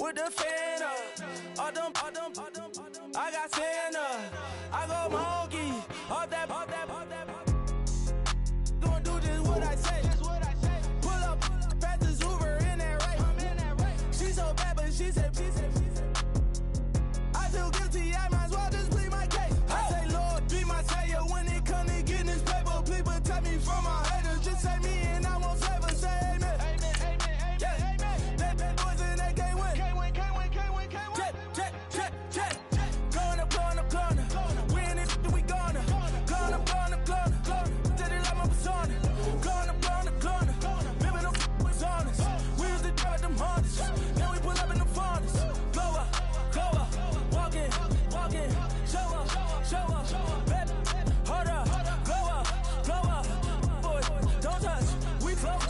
with the fan up. I got Santa. I go monkey. Off that. Don't do just what I say. Pull up, fastest Uber in that race. She so bad, but she said. I feel guilty, I might as well just plead my case. I say, Lord, be my savior when it comes to getting this paper. Please protect me from my haters. Just say me and I won't save her. Say amen. Yeah. That boys and they can't win. Check. Going up. We in this, we gonna. Going up. Till they like my persona. Going up. Living up was honest. We used to drive them Hondas. Now we pull up in the Fondas. Glow up. Walking. Show up. Baby, hold up. Glow up. Boys, don't touch. We glow up.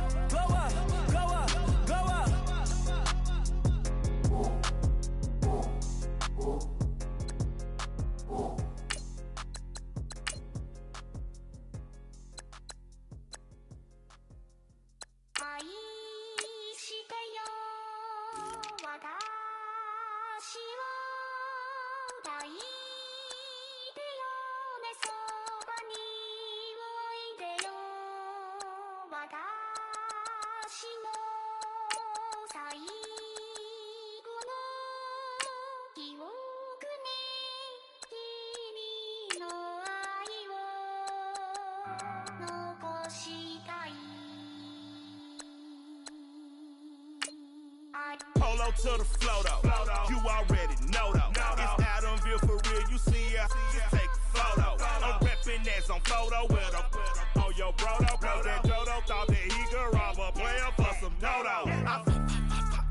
Polo to the flow though. You already know though. It's Adamville for real. You see ya, just take a photo. I'm reppin' as on photo with a on your bro though. Cause that Dodo thought that he could rob a player for some dodo.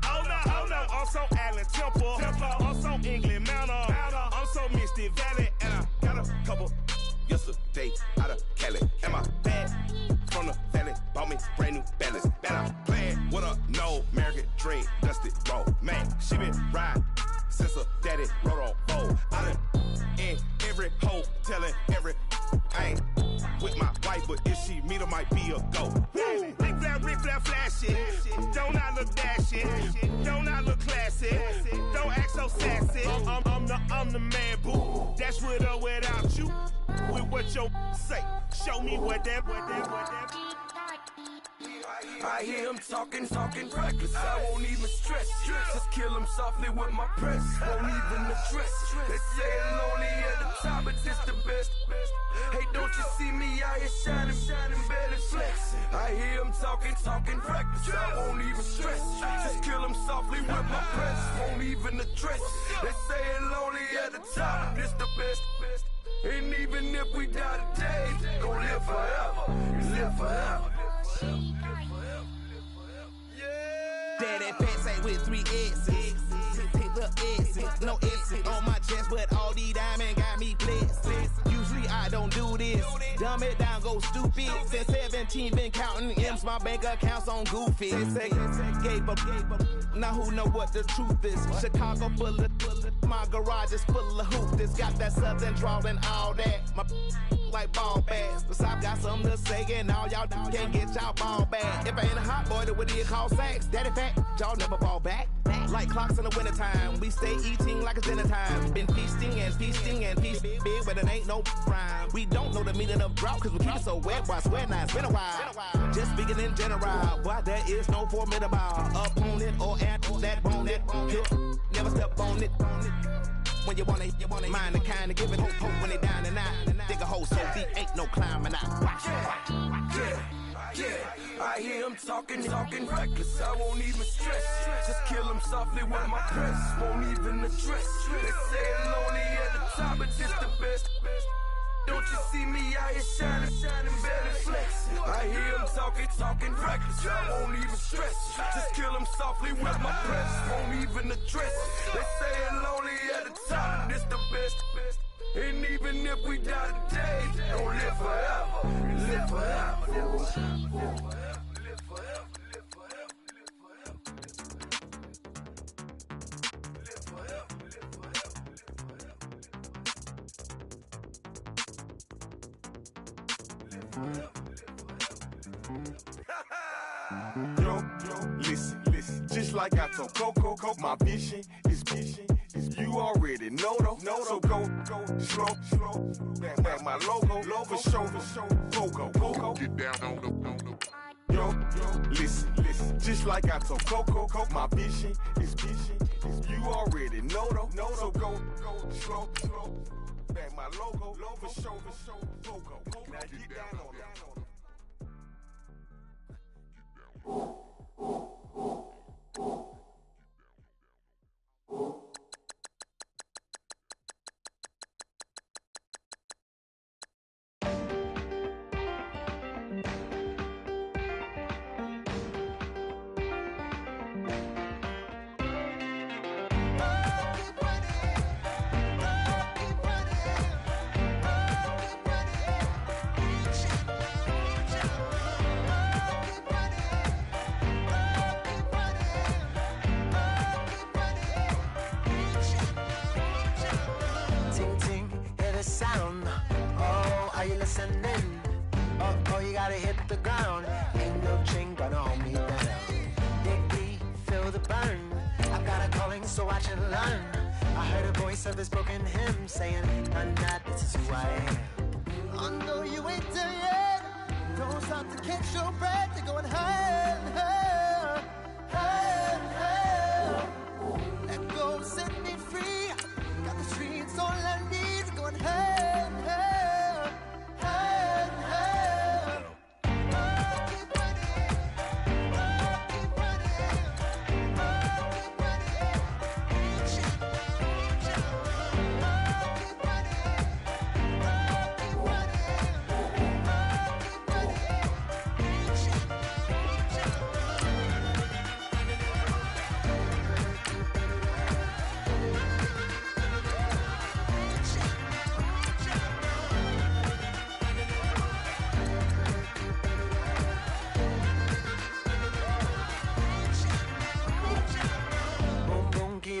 Oh no, also Allen Temple. Also England Mountain. I'm so Misty Valley. And I got a couple yesterday out of Cali. And my bag from the valley bought me brand new balance. And I'm playing with a no American dream, dusty road. Man, she been riding since her daddy rode on bold. I done in every hole, telling every I ain't with my wife, but if she meet her, might be a go. Rick Flair flashing. Don't I look dashing? Don't I look classy? Don't act so sassy. I'm the man, boo. That's with or without you. With what your say. Show me what that. I hear him talking reckless. I won't even stress. Just kill him softly with my press. Won't even address. They say I'm lonely at the top, but this the best. Hey, don't you see me out here shining, barely flexing? I hear him talking reckless. I won't even stress. Just kill him softly with my press. Won't even address. They say I'm lonely at the top, but this the best. And even if we die today, gon' live forever. Daddy Patsy with 3 S's. Pick the S's, no S's on my chest, but all these diamonds got me blessed. Usually I don't do this. Dumb it down, go stupid. Since 17, been counting M's, my bank account's on goofy. They say gave up. Now who know what the truth is? Chicago full of my garage is full of hoop. This got that southern drawl and all that. My like ball bags. The South got something to say, and all y'all can't get y'all ball back. If I ain't a hot boy, then what do you call sacks? Daddy fat, y'all never fall back. Like clocks in the wintertime, we stay eating like it's dinner time. Been feasting and feasting big, but it ain't no rhyme. We don't know the meaning of drought, cause we keep it so wet. Why I swear now, it's been a while. Just speaking in general, why there is no formidable opponent or that bone that never step on it. When you wanna mind the kind of giving hope when they down and out. Dig a hole so deep, ain't no climbing out. Yeah, I hear him talking reckless. I won't even stress. Just kill him softly with my press. Won't even address. They say I'm lonely at the top, but this the best. Don't you see me out here shining, barely flexing? I hear him talking reckless. I won't even stress. Just kill him softly with my press. Won't even address. They say I'm lonely at the top, this the best. And even if we die today, don't live forever. Live forever. Yo, listen, just Just like I told Coco, my vision is you already know though. So go slow. Back my logo for show. Go. Get down on the. Yo, listen. Just like I told Coco, my vision is you already know though. So go slow. Back my logo for show. Go. Now get down on it. Sound, oh, are you listening? Oh, you gotta hit the ground. Ain't no chain gonna hold me down. Dig deep, feel the burn. I've got a calling, so watch and learn. I heard a voice of this broken hymn saying, "I'm not, this is who I am." I know you ain't there yet. Don't stop to catch your breath. You're going higher and higher, higher and higher. Let go, set me free. Got the streets all I need. Going higher and higher, higher and higher. Keep running, keep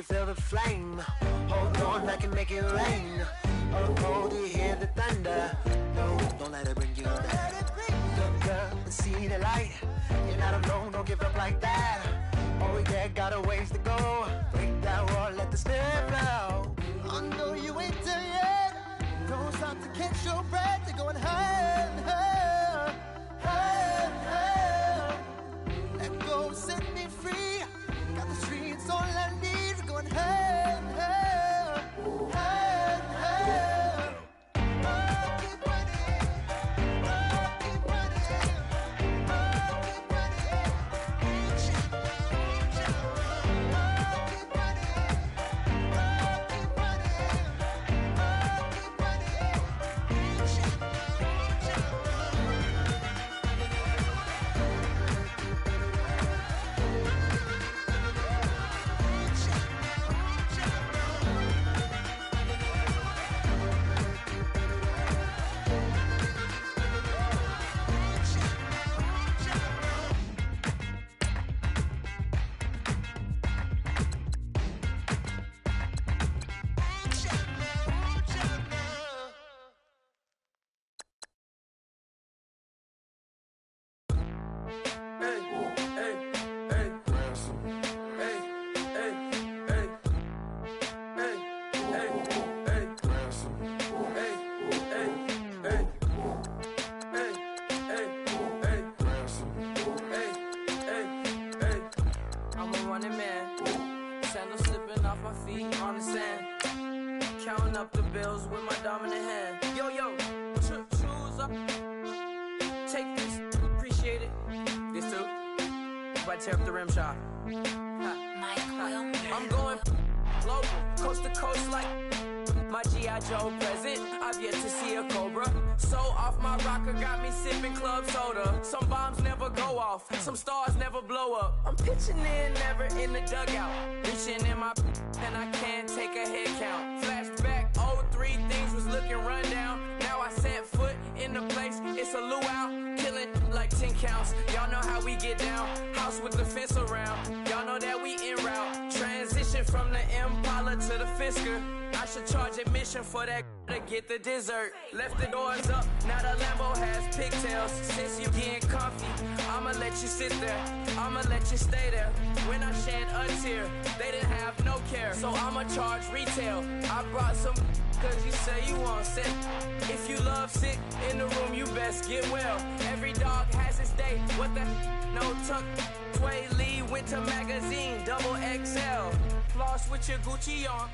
Feel the flame. Hold on, I can make it rain. Oh, do you hear the thunder? No, don't let it bring you down. Look up and see the light. You're not alone, don't give up like that. Oh yeah, got a ways to go. Break that wall, let the spirit flow. I know you ain't there yet. Don't stop to catch your breath. You're going higher and higher, higher and higher. Let go, set me free. Got the streets all I need. Going higher and higher, higher and higher. Keep running, keep running, keep Counting up the bills with my dominant hand. Yo, choose up. Take this, appreciate it. This too. But tear up the rim shot. I'm going global, coast to coast like my G.I. Joe present. I've yet to see a Cobra. So off my rocker got me sipping club soda. Some bombs never go off, some stars never blow up. I'm pitching in, never in the dugout. Reaching in my and I can't take a head count. Flashback, 03, things was looking run down. Now I set foot in the place, it's a luau. Killing like 10 counts, y'all know how we get down. House with the fence around, y'all know that we en route. Transition from the Impala to the Fisker. I should charge admission for that to get the dessert. Left the doors up, now the Lambo has pigtails. Since you getting comfy, I'ma let you sit there, I'ma let you stay there. When I shed a tear, they didn't have no care, so I'ma charge retail. I brought some cause you say you want sick. If you love sick in the room, you best get well. Every dog has its day, what the no tuck. Sway Lee, Winter Magazine, double XL. Floss with your Gucci on,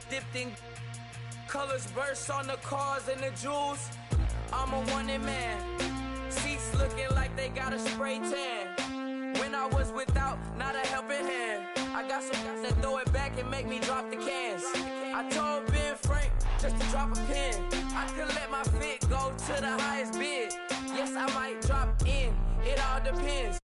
dipped in colors burst on the cars and the jewels. I'm a wanted man, seats looking like they got a spray tan. When I was without, not a helping hand. I got some guys that throw it back and make me drop the cans. I told Ben Frank just to drop a pin. I could let my fit go to the highest bid. Yes, I might drop in, it all depends.